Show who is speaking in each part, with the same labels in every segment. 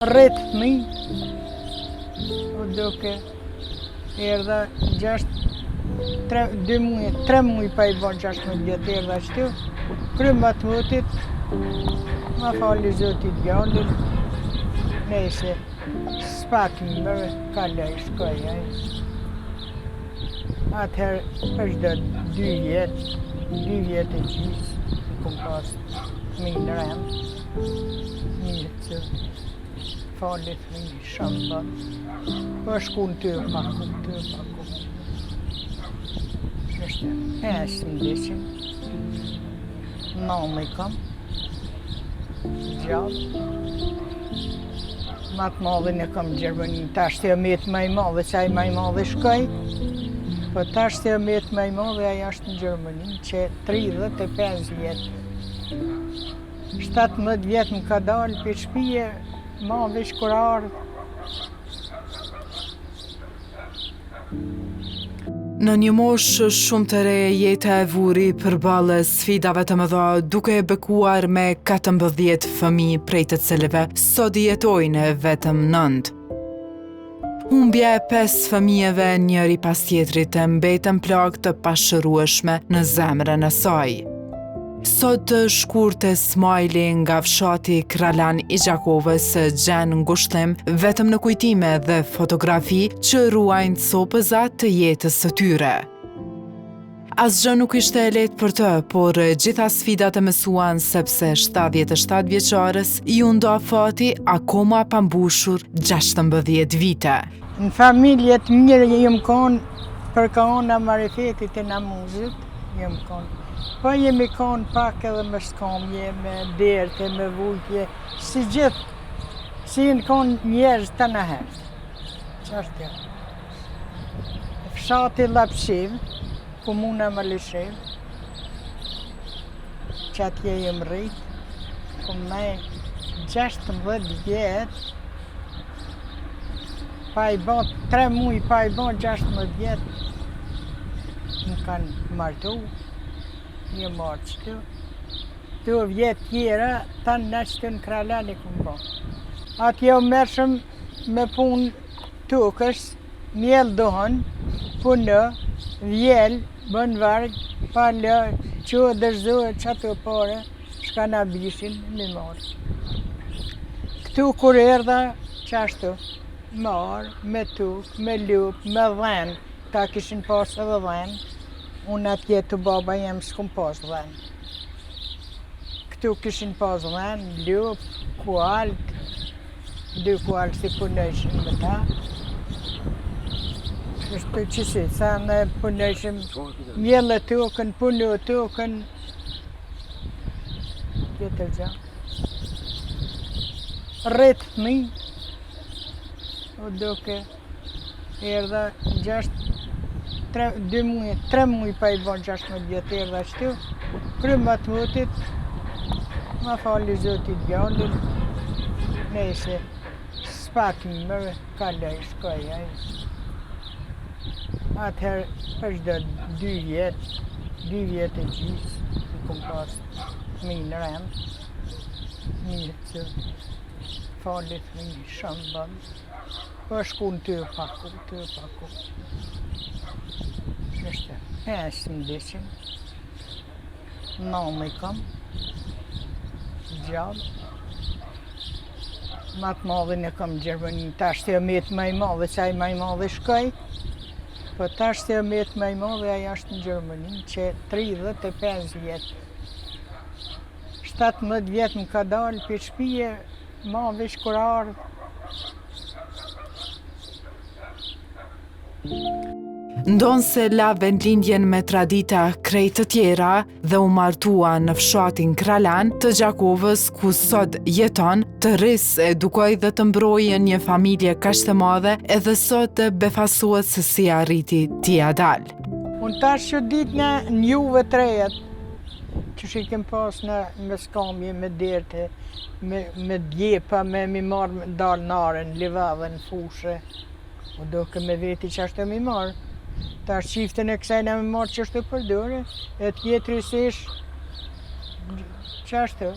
Speaker 1: Rreth fëmij, u duke erdha 3 muaj pa I bën 16 vjetë erdha ashtu, krymë atë votit, ma fali Zotit gjallin, nese, s'pak mërë, kalaj, shkoj, Atëherë, për çdo 2 vjetë e gjysë, kom pas fëmij në rem, mirë të falit fëmij shamba, po shku në të paku. Ishte 15 nëmë I kam, gjallë, ma të madhin e kam në Gjermani, tash të jamet ma I madhe, që ai ma I madhe shkoj, po tash të jamet ma I madhe, aja është në Gjermani, që 35 vjetë. 17 vjetë më ka dalë për shpije, ma veç kur ardhë.
Speaker 2: Në një moshë shumë të re, jeta e vuri përballë sfidave të mëdha, duke e bekuar me 14 fëmijë prej të cilëve sot jetojnë vetëm 9. Humbja e 5 fëmijëve njëri pas tjetrit e mbetën plagë të pashërueshme në zemrën e saj. Sot shkurte Smajli nga fshati Kralan I Gjakovës gjen ngushëllim vetëm në kujtime dhe fotografi që ruajnë copëzat të jetës së tyre. Asgjë nuk ishte e lehtë për të, por gjitha sfidat e mësuan sepse 77 vjeçarës I u nda fati akoma pa mbushur 16 vite.
Speaker 1: Në familje të mirë jemi konë për kaona marifetit e namuzit, jemi konë. Po jemi konë pak edhe me shkamje, me derte, me vujtje, si gjithë, si në konë njerëz të nëherë. Që është kjo? Fshati Lapshiv, komuna Malishev, që atje jem rritë, ku me 16 vjetë, pa I bon 3 muaj, pa I bon 16 vjetë, më kanë martu. Një marë qëtu. 2 vjetë tjera, tanë në qëtu në Kralani këmë bo. Atje u mërshëm me punë tukës, mjellë dohën, punë, vjellë, bën vargë, pa lë, që dërzohet që ato pare, shka na bishin, me marë. Këtu kur erdha, qashtu, marë, me tukë, me lupë, me dhenë, ta kishin pasë edhe dhenë, unë atje të baba jem s'kom pas dhenë. Këtu kishin pas dhenë, lupë, kualtë, 2 kualtë si punëshim me ta. Kështu qësi, sa në punëshim, mjellë tukën, punu tukën, tjetër gjë. Rreth fëmij, u duke erdha 3 muaj pa I bën 16 vjetë erdha ashtu, krymë atë votit, ma fali Zotit gjallin, nese, s'pak mërë, kalaj, shkoj, Atëherë, për çdo 2 vjetë e gjysë, kom pas fëmij në rem, mirë të falit fëmij shamba, po shku në të paku. Ishte 15 nëmë I kam, gjallë, ma të madhin e kam në Gjermani, tash të jamet ma I madhe, që ai ma I madhe shkoj, po tash të jamet ma I madhe, aja është në Gjermani, që 35 vjetë. 17 vjetë më ka dalë për shpije, ma veç kur ardhë.
Speaker 2: Ndonë se la vendlindjen me tradita krejt të tjera dhe u martua në fshatin Kralan të Gjakovës ku sot jeton, të ris edukoj dhe të mbrojë një familje kaq të madhe edhe sot befasohet se si arriti t'ia dalë.
Speaker 1: Unë tash që ditë në juve të rejet, që shi kem pas me skamje, me derte, me djepa, me mi marë dalë naren, livadhe në fushë, u duke me veti që ashtë mi marë. Tash qiftën e kësajna me marë që ashtë përdore, e tjetërisish që ashtë.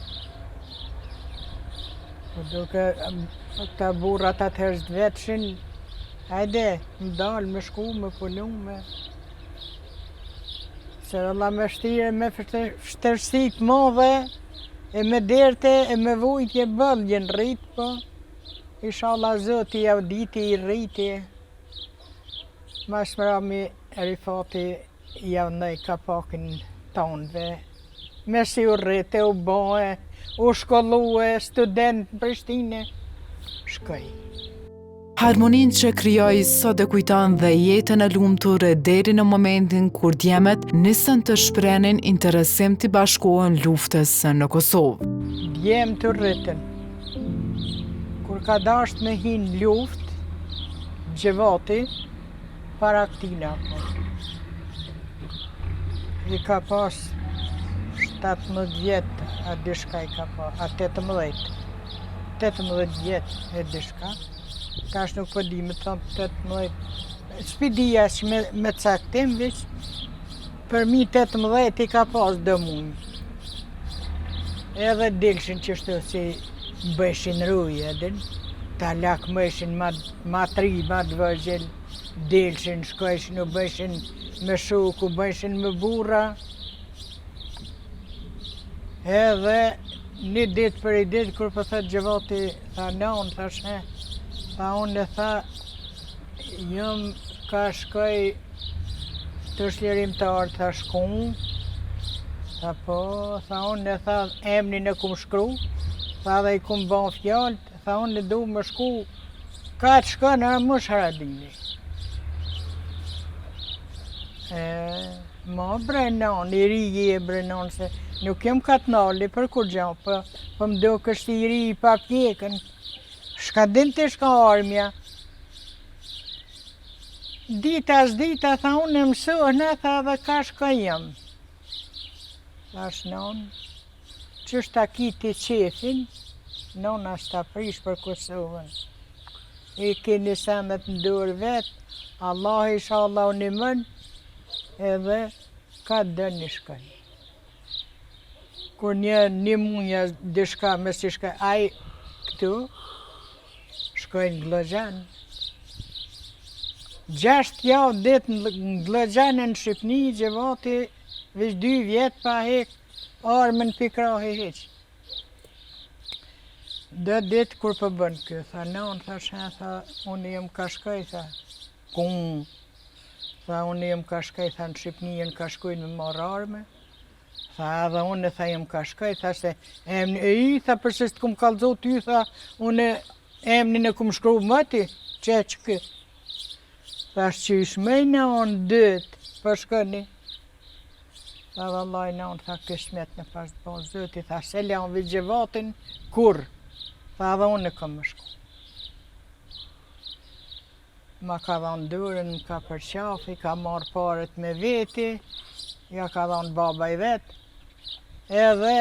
Speaker 1: U duke Këta burrat atëherë të vetëshin, hajde, më dalë, me shku, me punu, me... Se valla me shtire, me vështërsi të madhe, e me derte, e me vujtje bëlljen rritë, po. Inshallah Zoti ja diti i rriti. Mas mrami Rifati ja ndaj kapakin tonëve. Me si u rrite, u bëhe, u shkollue, student në Prishtine. Shkoj.
Speaker 2: Harmonin që krijoi sot e kujton dhe jetën e lumtur deri në momentin kur djemet nisën të shprenin interesim të bashkohen luftës në Kosovë.
Speaker 1: Djem të rritën. Kur ka dasht me hin luft, Gjevati, para këtina. I ka pas 17 vjetë, a dishka i ka pas, a 18. 18 vjetë e dishka. Tash nuk po di me thëmë 18. S'pidija që me caktim, veç për mi 18 i ka pas dë mundë. Edhe dilshin qështu si bëshin ruje, edhin. Ta lak mëshin ma tri, ma të vëgjel. Dilshin, shkojshin, u bëshin me shuk, u bëshin me burra. Edhe një ditë për i ditë, kur për thët Gjevati, tha non, thashe, tha unë e tha, jëm ka shkoj të shlirimtar, tha shkun, tha po, tha unë e tha emnin e kum shkru, tha dhe i kum ban fjallë, tha unë e du më shku, ka të shkon në më sharadini. Ma brenon, i rigi e brenon, se nuk jem katnali për kur gjanë, për më do kështë i ri i pa pjekën. Shka din të shka armja. Dita s'dita, tha unë e mësohën, tha dhe ka shka jem. Thash non, qështë ta kiti qefin, non ashtë ta prish për Kosovën. I keni sendet në dorë vetë, Allah inshallah unë i mën, edhe ka dënë një shkaj. Kur një munja dishka me si shkaj, aj këtu, shkojnë në Glogjan. 6 javë ditë në Glogjan e në Shqipni, Gjevati, veç 2 vjetë pa hek, armën pikrahi heq. Dhe ditë kur për bënë kjo, tha non, tha shë, tha, unë jem ka shkoj, tha, kun. Tha, unë jem ka shkoj, tha, në Shqipni ka shkojnë me marrë arme. Tha, edhe unë, tha, jem ka shkoj, tha, se emni e i, tha, përse s'të kum kalzo ty, tha, unë emnin e kum shkru mëti, që kë. Tha, shqish mejna unë dëtë, për shkëni. Tha, vallaj, në unë, tha, këshmet në pas të bon zëti, tha, se le unë vit Gjevatin, kur? Tha, edhe unë e kam më shku. Ma ka dhanë durën, më ka përqafi, ka marrë parët me veti, ja ka dhanë baba i vetë, edhe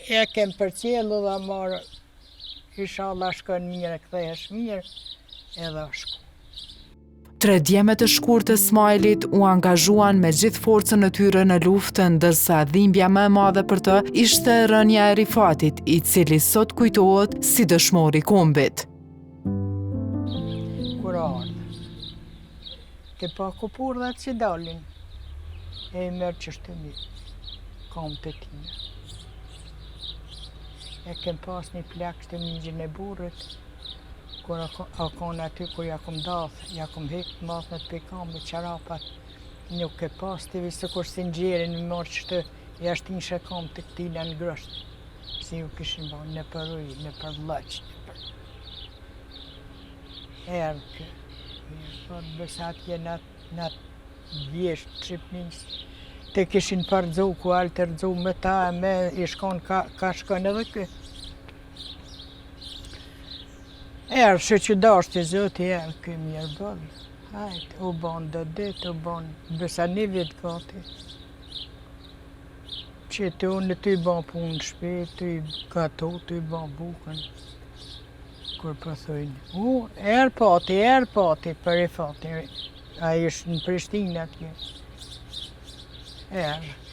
Speaker 1: e kem përcjellu dhe marrë, inshallah shkën mirë, kthehesh mirë, edhe shku.
Speaker 2: 3 djemet e shkurtë të Smajlit u angazhuan me gjithë forcën e tyre në luftën, ndërsa dhimbja më e madhe për të ishte rënja e Rifatit, i cili sot kujtohet si dëshmori kombit.
Speaker 1: Kur ardhë, ke pa kupurdhat që dalin, e i mërë qështë një kom të tina. E kem pas një plak të migjën e burët, kur akon aty kur ja kom dathë, ja kom hekë mathë të pikam me qarapat, nuk ke pas të visë kur si nxerin më marë qështë jashtin shë kom të këtina në grështë, si ju kishin ba në përruj, në përvlëq, erë kë. Thot bësat jenë atë vjesht Shqipnis, te kishin përdzu ku altërzu me ta, me i shkon ka shkon edhe kë. Erë që që dashtë i zoti erë kë mirë bëllë. Hajtë, u bon do ditë, u bon bësa një vjetë gati. Që të unë të i bon punë në shpi, të i gato, të i bon bukën. Kur përthojnë, erë pati, për i fati, a ishtë në Prishtinë atje.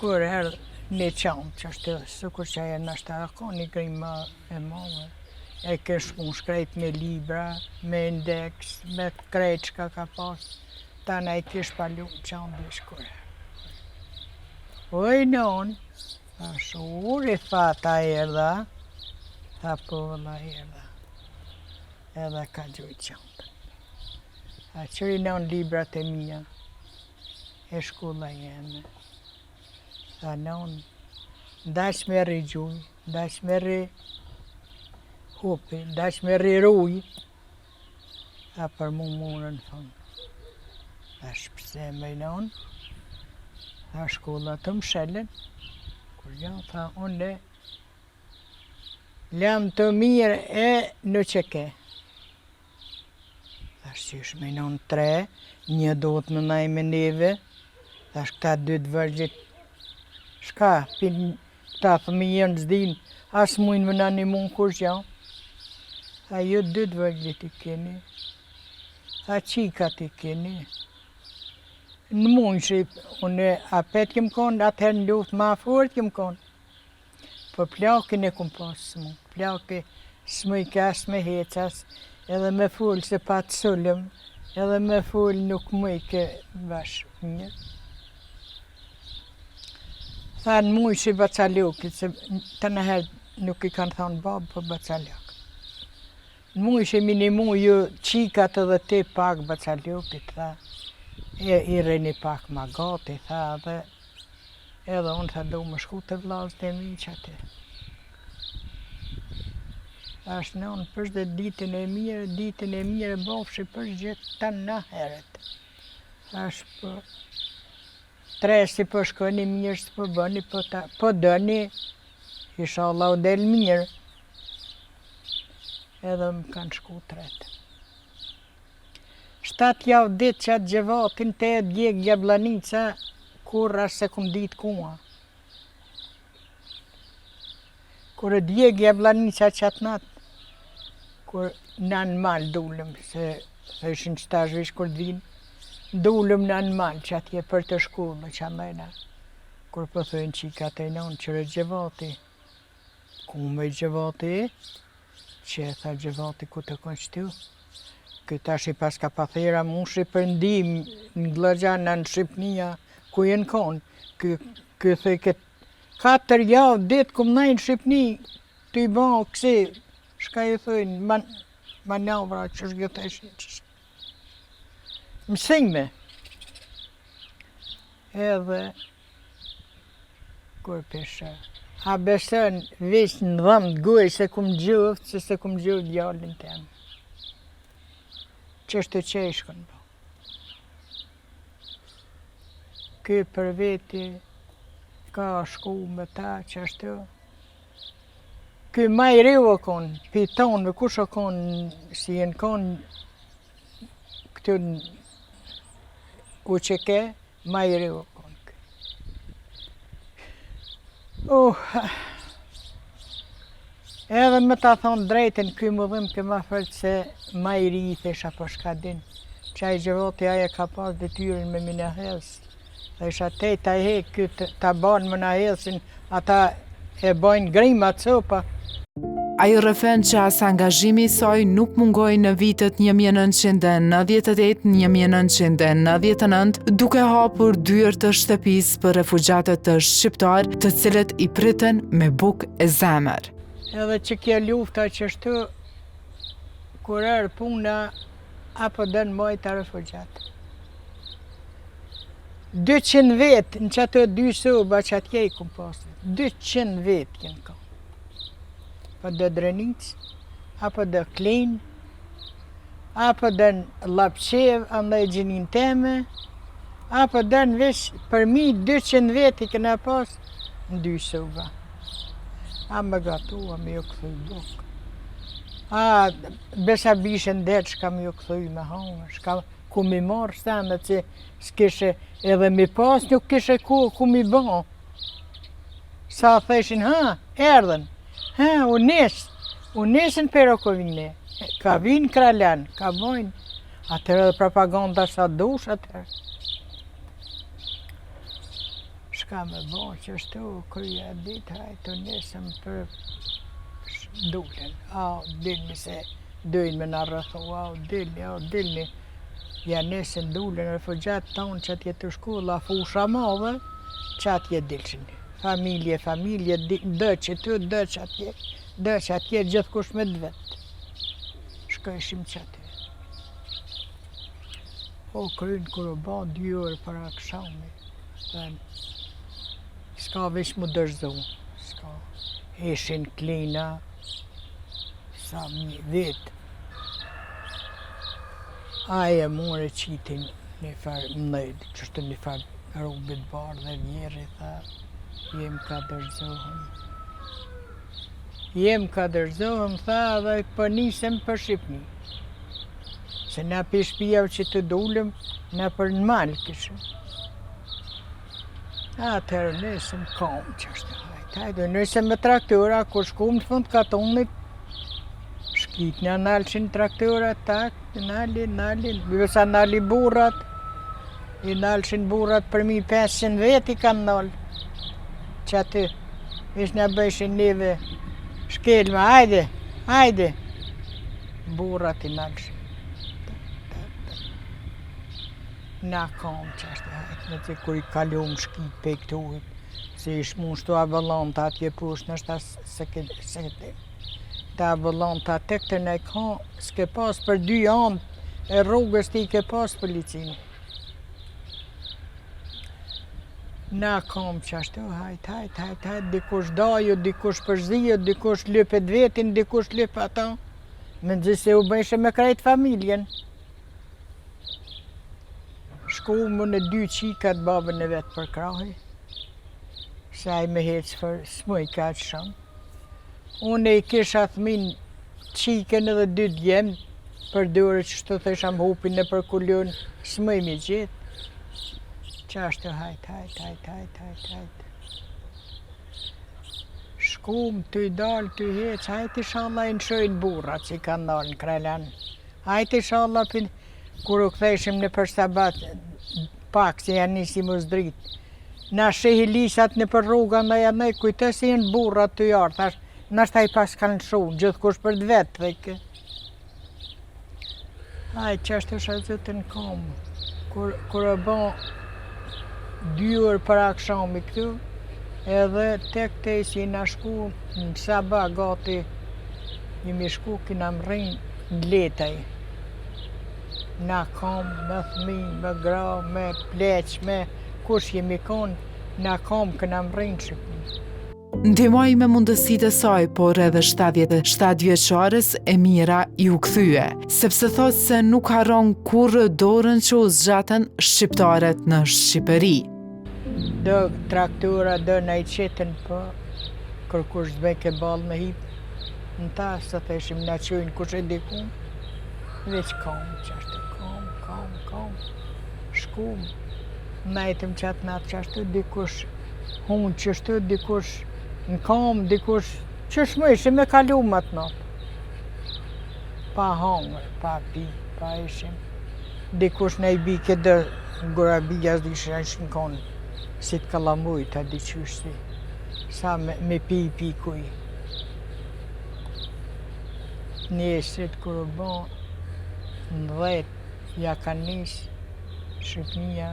Speaker 1: Kur erë një qamë që është, së kur që aje nështë ka një grimë e madhe, e kësh mu shkrejt me libra, me indeks, me krejt që ka pas. Ta na i kish palu qanë dhe shkure. Oj non, thash, uri tha ta erdha, tha po vëlla erdha. Edhe ka gjoj qanë. A qëri non librat e mija, e shkolla jeme. Tha non, ndash me rri gjuj, ndash me rri hupi, ndash me rri ruj. Tha për mu murën thonë. Thash pse me non? Tha shkolla të mshelen. Kur ja, tha unë lam të mirë e në që ke. Thash qysh me non 3, një do të në naj me neve. Thash këta 2 vërgjit. Shka, ta fëmijën zdin, as mujnë më në një mund kur gja. Tha ju 2 vërgjit i keni. Tha qikat i keni. Në mund që unë apet kem konë, atëherë në luft ma fort kem konë. Po plakin e kum pasë mu. Plaki smujkas me hecas, edhe me full se pa të sullëm, edhe me full nuk mujke bash një. Tha në muj që i bacalukit, se të nëherë nuk i kanë thonë babë për bacaluk. Në muj që minimu ju qikat edhe ti pak bacalukit, tha, i reni pak ma gati, tha, dhe edhe unë tha do më shku të vlazët e mi që ati. Ashtë në unë përsh dhe ditën e mirë bofshi përsh gjithë të në heret. Ashtë për 3 si po shkoni mirë së po bëni, po dëni, isha Allah u del mirë. Edhe më kanë shku 3. 7 javë ditë që atë gjevatin të e djek Jablanica, kur as se kum ditë kuma. Kur e djek Jablanica që atë natë, kur në në malë dullëm, se ishin qëtash vish kur dhvinë, dullëm në në malë që atje për të shkullë që amena. Kur po thujnë qikat e nonë qërë gjevati. Ku me gjevati? Që e tha gjevati ku të konë qëtu. Këta shi pas ka pathera mushi për ndim në Glëgjana në Shqipnia ku jenë konë. Kë thëj këtë 4 javë ditë kum najnë Shqipni, të i bënë kësi, shka i thëjnë, manavra që shgëtë e shqyqës. Mësime. Edhe, kur pesha, a besën veç në dhëmë të gujë se kum gjëftë, se kum gjëftë djallin temë. Që është të qeshkën, po. Ky për veti ka shku me ta që është. Ky ma i riu o konë, pitonëve, kush o konë, si jenë konë, këtu në uqeke, ma i riu o konë. Edhe me ta thonë drejten, ky më dhëm ke ma fëllë se ma i ri i thesha po shka din. Qaj gjevoti aje ka pas detyrin me mina helsë. Dhe isha te ta hek, ky ta banë më na helsin, ata e bojnë grima copa.
Speaker 2: Ai rëfen që as angazhimi i saj nuk mungoj në vitet 1998-1999, duke hapur dyert të shtëpisë për refugjatët të shqiptar, të cilët i priten me bukë e zemër.
Speaker 1: Edhe që kjo lufta që shtu, kur erë puna, apo dënë mojta refugjatë. 200 vetë në që ato 2 soba që atje i kum pasë. 200 vetë jenë ka. Apo dë Drenicë, apo dë Klinë, apo dë Lapqev, andaj gjinin teme, apo dë në vesh për mi 200 vetë i këna pasë në 2 soba. A më gatua me ju këthuj bukë. A besa bishën detë shka me ju këthuj me hangë, shka ku mi marë standa që s'kishe edhe mi pas nuk kishe ku mi bënë. Sa theshin, erdhen, u nesën pero ko vine, ka vinë kralan, ka bojnë, atër edhe propaganda sa dush atër. Shka me bo që shtu kryja ditë, hajtë nesëm për Dulen, dilni se dojnë me na rrëthu, dilni. Ja nesën dulen refugjat tonë që atje të shkolla, fusha madhe, që atje dilshin. Familje, dëq atje, gjithkush me dvet. Shkojshim që atje. O, krynë kërë ba 2 orë për akshami. S'ka veç mu dërzu. Ishin klina, sa një vetë. Aje more qitin një farë mënëjt, qështu një farë rubit barë dhe vjeri, tha, jem ka dërzohëm, tha, dhe për nisem për Shqipni. Se na për shpijav që të dulem, na për në malë këshë. Atërë nësëm kom që është hajtë, nësëm me traktora, kur shkum të fund katonit, shkit në nalëshin traktora, tak, nalin, bësa nali burrat, i nalëshin burrat për 1500 veti kanë nalë, që aty, vish në bëjshin neve shkelma, hajde, burrat i nalëshin. Na kom që është hajtë, në të kur i kalum shkit pe këtuhit, se ish mu shtu avëllon të atje push, nështë se këtë. Ta avëllon të atë këtë ne kam, s'ke pas për 2 anë e rrugës ti ke pas policinë. Na kom që ashtu, hajtë, dikush daju, dikush përziju, dikush lypet vetin, dikush lypet ata. Me nëzë se u bëjshë me krejt familjen. Shku më në 2 qikat babën e vetë për krahi. Saj me hecë për s'muj ka që shumë. Unë i kisha thmin qiken edhe 2 djemë për dure që shtu thësham hupin në për kulion, s'muj mi gjithë. Qa ashtu hajtë. Shkum të i dalë, të i hecë, hajtë i shalla i në shojnë burrat që i kanë dalë në Krelan. Hajtë i shalla për kur u kthejshim në për sabat, pak se janë nisi më zdrit. Na shehi lisat në për rruga në janë, kujtës i në burrat të jarë, thash, nështë taj pas kanë shumë, gjithë kush për të vetë, thejke. Aj, që ashtu shazëtën kom, kur e ban 2 orë për akshami këtu, edhe tek te si na shku në Saba gati, jemi shku kina më rrinë në Letaj. Na kom, me thmi, me gra, me pleq, me kush jemi konë, na kom këna më rrinë Shqipni.
Speaker 2: Ndihmoi me mundësitë e saj, por edhe 77 vjeçares Emira ju kthye, sepse thot se nuk harron kurrë dorën që u zgjatën shqiptarët në Shqipëri.
Speaker 1: Do traktora, do na i qetën po, kërkush zbej ke balë me hip, në ta së theshim na qojnë kush e dikun, veç kom që ashtu, kom, shkum, najtëm qatë natë që ashtu, dikush hunë që ashtu, dikush në kom, dikush që shmëshim me kalumë atë natë. Pa hangër, pa pi, pa ishim. Dikush në i bike dë gura bijas dhe ishën konë, si të kalamuj të diqysh si, sa me pi kuj. Njësit kërë bon, në 10, ja kanë njësë Shqipnia,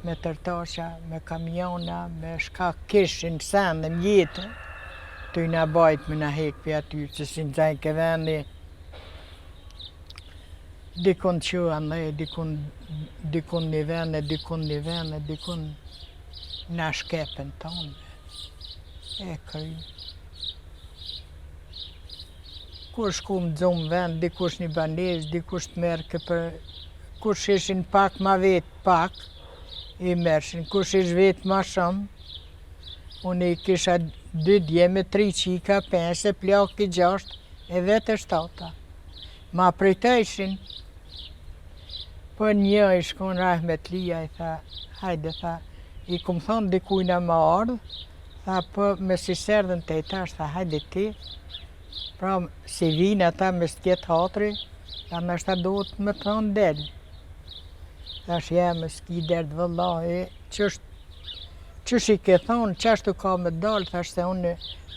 Speaker 1: me tërtasha, me kamiona, me shka kishin, sen dhe mjetë, të i na bajt me na hek për aty, që si në zajnë ke vendi, dikun që anë, dikun një vende, dikun na shkepen tonë, e kry. Kur shkum dzumë vend, dikush një banez, dikush të merke për, kush ishin pak ma vetë pak, i mershin, kush ish vetë ma shumë, unë i kisha 2 djeme, 3 qika, 5, plak i 6, e vetë 7. Ma pritëshin, po një i shkon Rahmet Lija, i tha, hajde, tha, i kum thonë dikujna ma ardhë, tha, po me si serdën të i tash, tha, hajde ti, pra si vinë ata me s'kjetë hatri, tha, me shta do të me thonë delë. Thash, ja, me s'ki derdë vëllahi, qësh i ke thonë, qashtu ka me dalë, thash se unë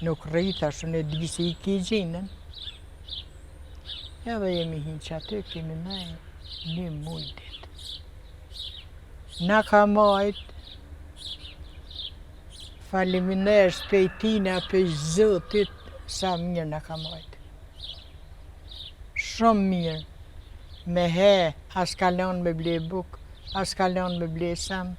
Speaker 1: nuk rrit, ashtu në di se i ki gjinën. Edhe jemi hinë që aty, kemi nejë 1 muj ditë. Na ka majtë, faleminderit pejtina për Zotit, sa mirë na ka majtë. Shumë mirë. Me he, as kalon me ble buk, as kalon me ble sam,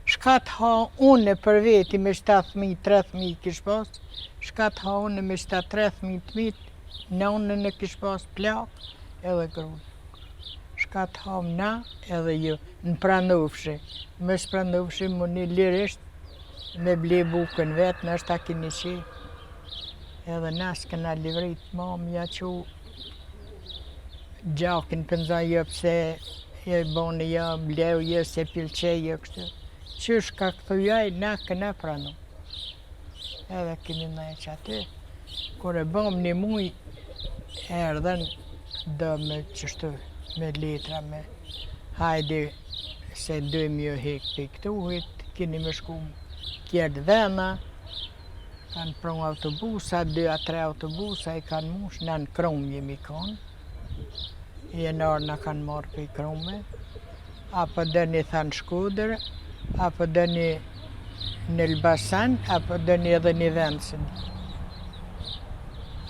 Speaker 1: Shka të ha une për veti me 7.000, 3.000 kish pas, shka të ha une me 7-3.000 të mitë, në une në kish pas plak, edhe gruj. Shka të ha na, edhe jo, në pranofshi. Me së pranofshi më një lirisht, me ble bukën vetë, në është ta kini qi. Edhe na s'këna livrit, mamja që gjakin pënza jo pëse, jo i boni jo, bleu jo, se pilqej jo kështë. Qysh ka këthujaj, na këna pranu. Edhe kemi nëjë që aty. Kur e bëm 1 muj, erdhen do me qështu, me letra, me hajde se dojmë jo hek për këtuhit, keni me shku kjertë dhena, kanë prun autobusa, 2-3 autobusa i kanë mush, na në Krum jemi kanë. Jenar na kanë marrë për i Krume, apo dëni thanë Shkodër, apo dëni në Elbasan, apo dëni edhe një vendësën.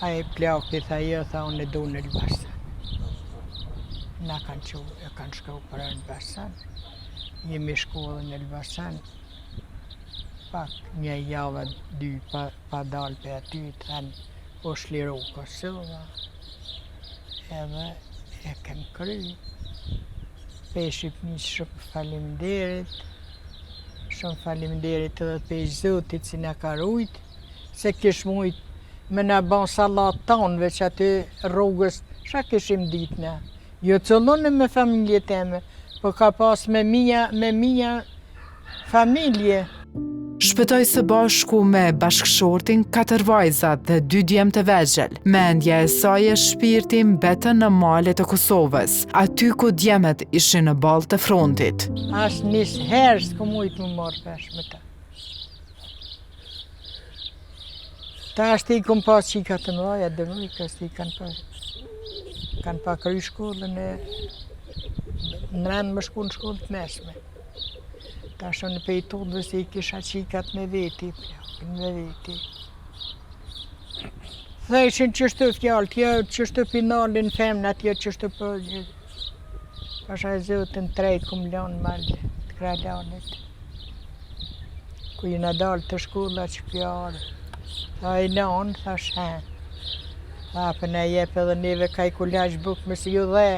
Speaker 1: A i plaki tha jo, tha unë e du në Elbasan. Na kanë shku për Elbasan, jemi shku edhe në Elbasan. Pak një javë 2 pa dalë për aty, thanë o shliru Kosova, edhe e kem kry. Pe Shqipnis shumë faleminderit, shumë faleminderit edhe pe Zotit si na ka rujt, se kish mujt me na ban sallat tonëve që aty rrugës, qa kishim dit na? Jo cëllone me familje teme, po ka pas me mija familje.
Speaker 2: Shpëtoj së bashku me bashkëshortin 4 vajzat dhe 2 djemë të vegjel. Mendja e saj e shpirti mbetën në malet e Kosovës, aty ku djemet ishin në balë të frontit.
Speaker 1: As njës herë s'ku mujtë më marrë pesh me ta. Ta ashtë i kom pas qika të mëdhaja, dëvojkës i kanë pa kry shkollën e në rëndë më shku në shkollë të mesme. Ta shë në pejtodve se i kisha qikat me veti, plakin me veti. Thejshin qështu fjallë, tjo qështu pinalin femna, tjo qështu për... Pasha e Zotin trejt kum lanë malë të kralanit. Ku i në dalë të shkolla që pjarë. Tha i lanë, tha shenë. Tha për në jep edhe neve ka i kullash buk me si ju dhe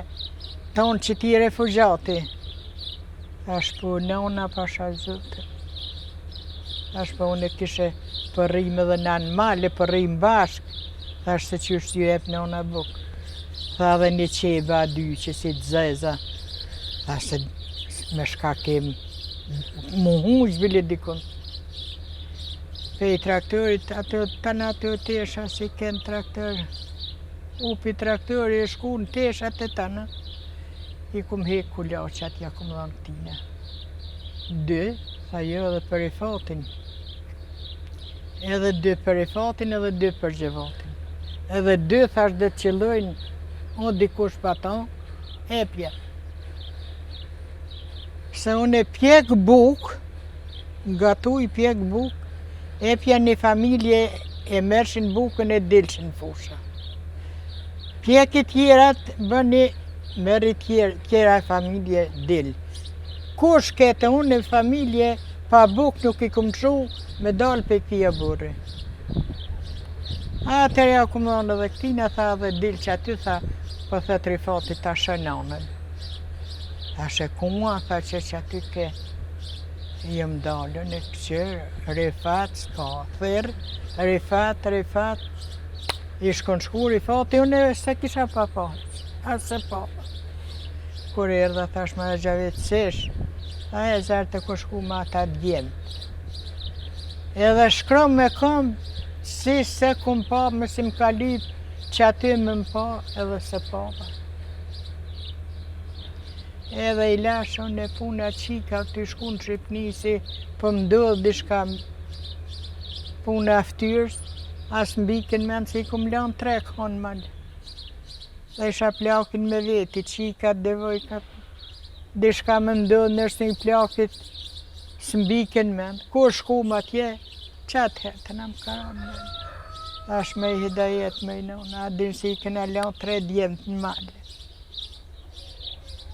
Speaker 1: tonë që ti refugjati. Thash po nona pasha Zotin. Thash po unë kishe përrim edhe në male, përrim bashk. Thash se që është ju jep nona buk. Tha dhe një qeba 2 që si të zeza. Thash se me shka kem muhu zbili dikun. Pe i traktorit, tanë ato tesha si ken traktor. Upi traktori e shku në tesha të tanë. I kum hek kullaqat, ja kum dhanë këtina. 2, tha jo edhe për i fatin. Edhe 2 për i fatin, edhe 2 për gjevatin. Edhe 2 thash dhe të qëllojnë, o dikush patan, epja. Se unë e pjek buk, gatu i pjek buk, epja një familje e mërshin bukën e dilshin fusha. Pjek i tjerat bëni meri tjera familje dil. Kush kete unë e familje pa buk nuk i kum qu me dalë pe këtia burri. Atër ja kum dhanë edhe këtina, tha dhe dil që aty, tha, po thët Rifati ta shënonën. Tha shë kuma, tha që aty ke jem dalën e këqërë, Rifat s'ka, thërë, Rifat, i shkon shku Rifati, unë e se kisha pa pasë, asë pa. Kur erdha thash me gjavetësish, tha e zërë të shku ma ata djemë. Edhe shkrom me kom, si se kum pa, më si m'ka lyp, që aty më pa, edhe se papa. Edhe i lash unë e puna qika të shku në Shqipni, si po m'dodh dishka punë e ftyrës, as mbikin me në që i kum lanë 3 konë malë. Dhe isha plakin me veti, qikat, devojkat, dishka më ndodhë nërës një plakit, së mbikin me në. Kur shkum atje, qatë herë në më karonë me në. Ash me i hidajet me i nënë, a dinë si i këna lanë 3 djemë në malë.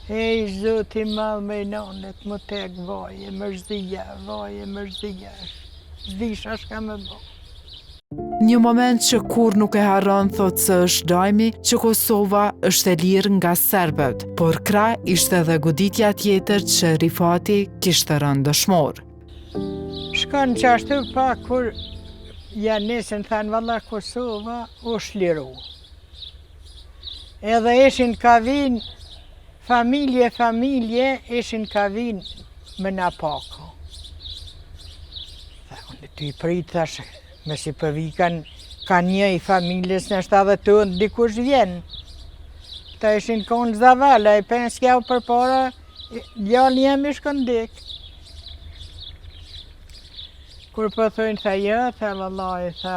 Speaker 1: Hej, zoti malë me i nënët, më tek vaje, mërzia, zdisha shka me bo.
Speaker 2: Një moment që kur nuk e harron thot se është dajmi që Kosova është e lirë nga serbët, por krah ishte edhe goditja tjetër që Rifati kishte rënë dëshmor.
Speaker 1: Shkon që ashtu pa kur janë nesën thanë valla Kosova është liru. Edhe ishin ka vinë familje ishin ka vinë me na pako. Unë ty i pritë thash, me si përvi ka një i familjes në shtë edhe të në dikush vjen. Ta ishin konë zavala, i penskja u për para, djallë jemi shkon dik. Kur përthojnë, tha jo, tha vallaj, tha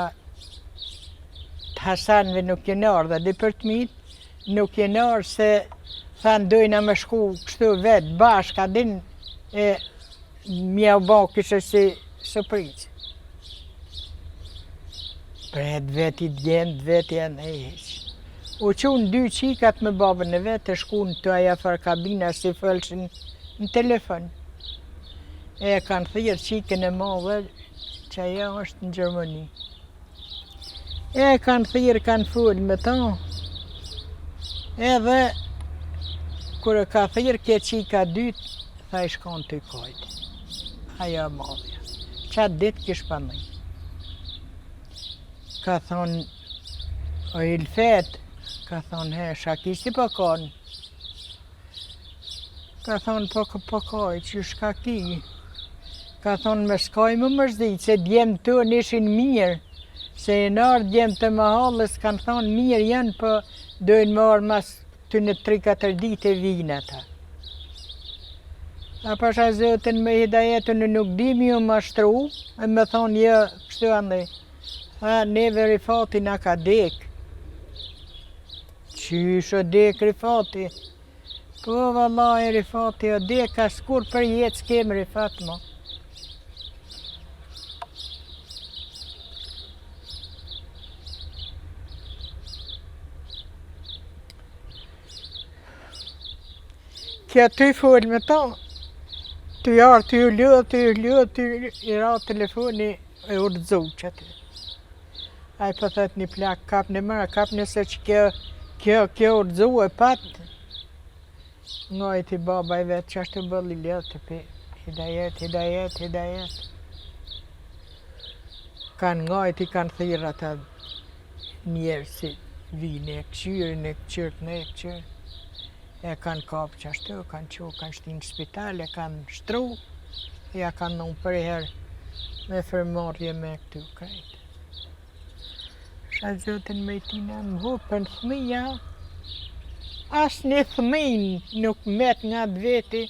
Speaker 1: të Hasanve nuk jenë ardha, dhe për të mitë nuk jenë ardhë se tha ndojna me shku kështu vetë bashka, din e mja u bo kështë si surprizë. Për veti djemë, veti janë e heqë. U qunë 2 qikat me babën e vetë, të shkunë të aja fër kabina si fëllshin në telefon. E kanë thirë qikën e madhe, që aja është në Gjermani. E kanë thirë, kanë full me ta. Edhe, kërë ka thirë kje qika 2, tha i shkon të i kajtë. Aja madhja. Qatë ditë kish pa mëj. Ka thonë, o Ilfet, ka thonë, he, shakisti po konë. Ka thonë, po kaj, që shka ki. Ka thonë, me skaj më mërzit, se djemë të nishin mirë. Se e nërë djemë të më halës, kanë thonë, mirë janë, po dojnë më orë mas të në 3-4 ditë e vinë ata. A pasha zotën me hidajetën në nuk dimi ju mashtru, e me thonë, jo, kështu andë. A, neve Rifati nga ka dek. Qysh o dek Rifati? Po, vallaj, Rifati o dek, as kur për jetë s'kem Rifat, mo. Kja ty full me ta, ty jarë, ty lëdh, i ra telefoni e urdhëzu që ty. A i po thët një plak, kap në mëra, kap nëse që kjo urdhëzu e patë. Ngajt i baba i vetë që ashtë të bëlli lëdh të pe, hidajet. Kanë ngajt i kanë thirë ata njerë si vine e këqyrin, e këqyrt në e këqyr. E kanë kapë që ashtu, kanë shtinë në spital, e kanë shtru, ja kanë nëmë për herë me fërmarje me këtu krejtë. Shë zotën me tina më vupën thëmija, asë një thëmijnë nuk met nga të veti,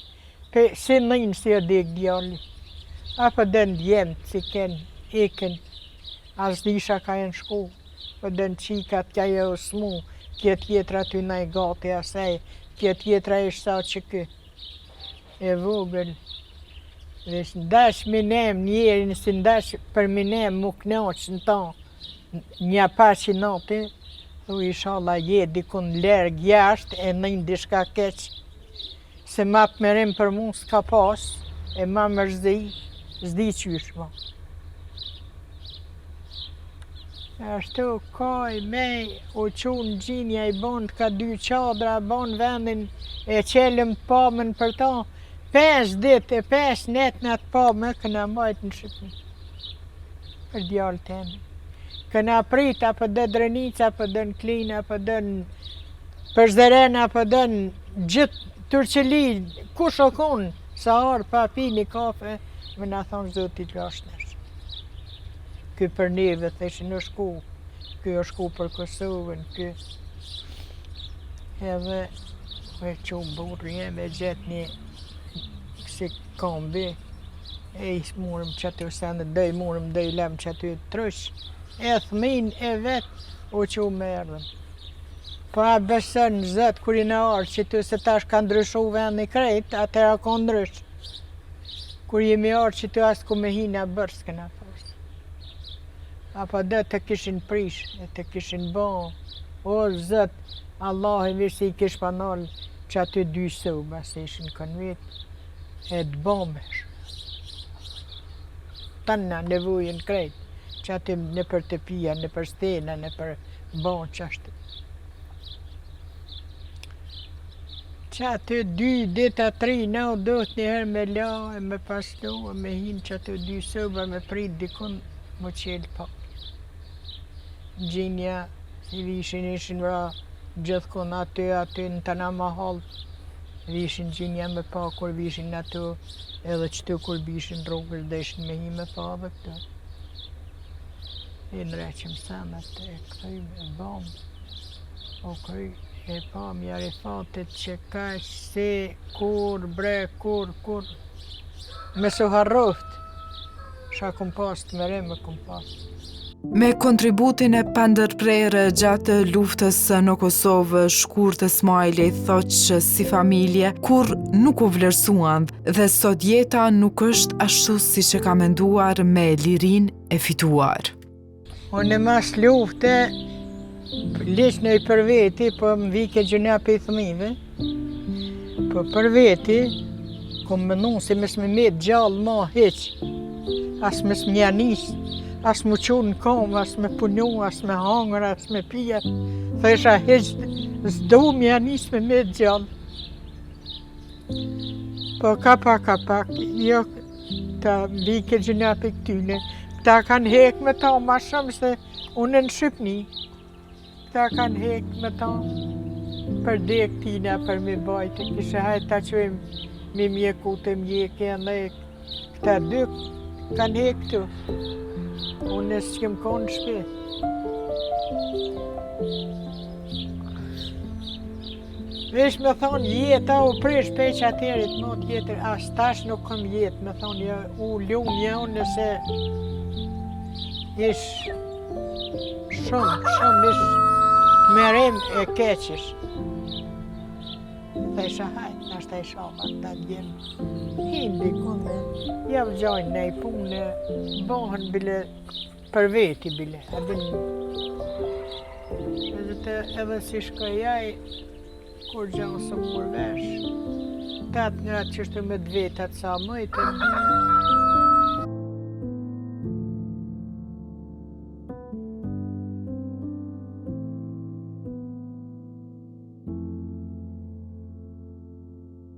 Speaker 1: pe si nëjnë si o dek djalli. Apo dënë djemë, si kenë, eken, as disha ka e në shku, po dënë qikat kja jo smu, kje tjetra ty na i gati asaj, kje tjetra ishtë sa që kë, e vogël. Dhe së ndash minem njerin, së ndash për minem mu knaqë në ta, një pashi nati, u ishala je dikun lërg jashtë e nëjnë dishka keq, se ma të merim për mu s'ka pas, e ma mërzdi, zdi qysh ma. Ashtu kaj mej, u qunë gjinja i bond ka 2 qadra, bon vendin e qelëm të pamën për ta, 5 ditë e 5 net në të pamë, këna majtë në Shqipni. Për djallë temi. Këna prit, apo dë Drenica, apo dë në Klin, apo dë në Përzeren, apo dë në gjithë Turqeli, ku shokon, sa arë pa pi një kafe, me nga thonë zotit lashnër. Ky për neve, theshin është shku, ky është shku për Kosovën, ky. Edhe, e qumë burë jeme, gjetë një si kombi, E i morëm që aty sende, dhe i morëm dhe i lem që aty trysh. E thmin e vetë, o që u me erdhëm. Po a besën në zëtë kur i në arë që ty se tash ka ndryshu vendi krejt, atëra ka ndrysh. Kur jemi arë që ty asë ku me hina bërë s'kena pas. Apo dhe të kishin prish, e të kishin bo. O zëtë, Allah e vishë se i kish panal që aty 2 soba se ishin kanë vetë. E të bomësh. Tanna nevojën krejt, që aty në për të pia, në për stena, në për bon që ashtë. Që aty 2 dita 3 në doht njëherë me la, e me paslu, e me hinë që aty 2 soba me prit dikun më qelë pa. Gjinja, i ishin vra gjithkun aty në të na mahal. Vishin gjinja me pa kur vishin ato, edhe qëtu kur vishin rrugës dhe ishin me hi me pa dhe këto. I nreqim sanat e këtëjmë e bomë. O këj e pa mjari fatit që ka se kur bre, kur. Me su harroft, sha kum pas të mere me kum pas.
Speaker 2: Me kontributin e pandërprerë gjatë luftës në Kosovë, Shkurtë Smajli thotë që si familje kur nuk u vlerësuan dhe sot jeta nuk është ashtu si që ka menduar me lirin e fituar.
Speaker 1: Unë mas lufte, liq në i për veti, po më vike gjënja për i thëmive, po për veti, kom mënu se mes me met gjallë ma heq, as mes me janis, as më qonë në kom, as me punu, as me hangër, as me pija. Thesha heq, s'do me janis me gjallë. Po ka pak, jo ta vike gjënja për këtyne. Ta kanë hek me ta ma shumë se unë në Shqipni. Ta kanë hek me ta për dek tina, për me bajtë. Kishe hajtë ta qëjmë me mjeku të mjeke, në këta duk kanë hek këtu. Unë s'kem konë shpe. Vesh me thonë jeta u prish peq aterit më tjetër, as tash nuk kom jetë, me thonë u lumë ja unë nëse ish shumë ish merem e keqish. Thesha hajt, nashta i shama ta djemë. Hindi kume, javë gjojnë ne i punë, bohën bile për veti bile. Edhe si shkojaj, kur gjanë së kur vesh, tatë nga qështu me 2 vetat sa mëjtë,